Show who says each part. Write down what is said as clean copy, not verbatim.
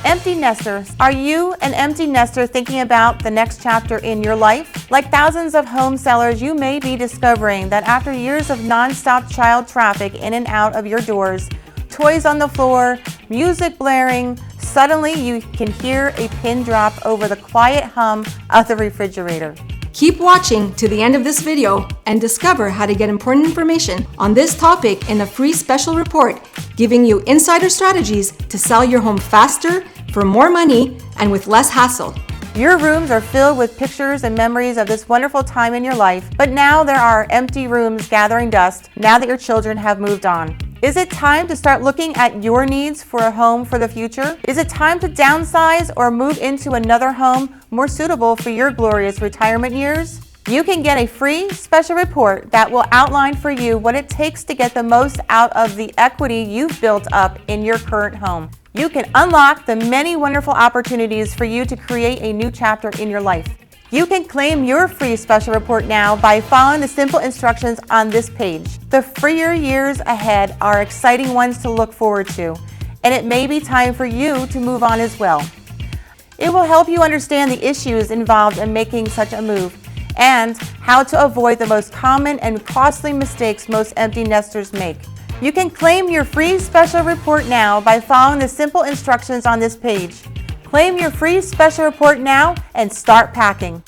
Speaker 1: Empty nesters. Are you an empty nester thinking about the next chapter in your life? Like thousands of home sellers, you may be discovering that after years of nonstop child traffic in and out of your doors, toys on the floor, music blaring, suddenly you can hear a pin drop over the quiet hum of the refrigerator.
Speaker 2: Keep watching to the end of this video and discover how to get important information on this topic in a free special report giving you insider strategies to sell your home faster, for more money, and with less hassle.
Speaker 1: Your rooms are filled with pictures and memories of this wonderful time in your life, but now there are empty rooms gathering dust now that your children have moved on. Is it time to start looking at your needs for a home for the future? Is it time to downsize or move into another home more suitable for your glorious retirement years? You can get a free special report that will outline for you what it takes to get the most out of the equity you've built up in your current home. You can unlock the many wonderful opportunities for you to create a new chapter in your life. You can claim your free special report now by following the simple instructions on this page. The freer years ahead are exciting ones to look forward to, and it may be time for you to move on as well. It will help you understand the issues involved in making such a move and how to avoid the most common and costly mistakes most empty nesters make. You can claim your free special report now by following the simple instructions on this page. Claim your free special report now and start packing.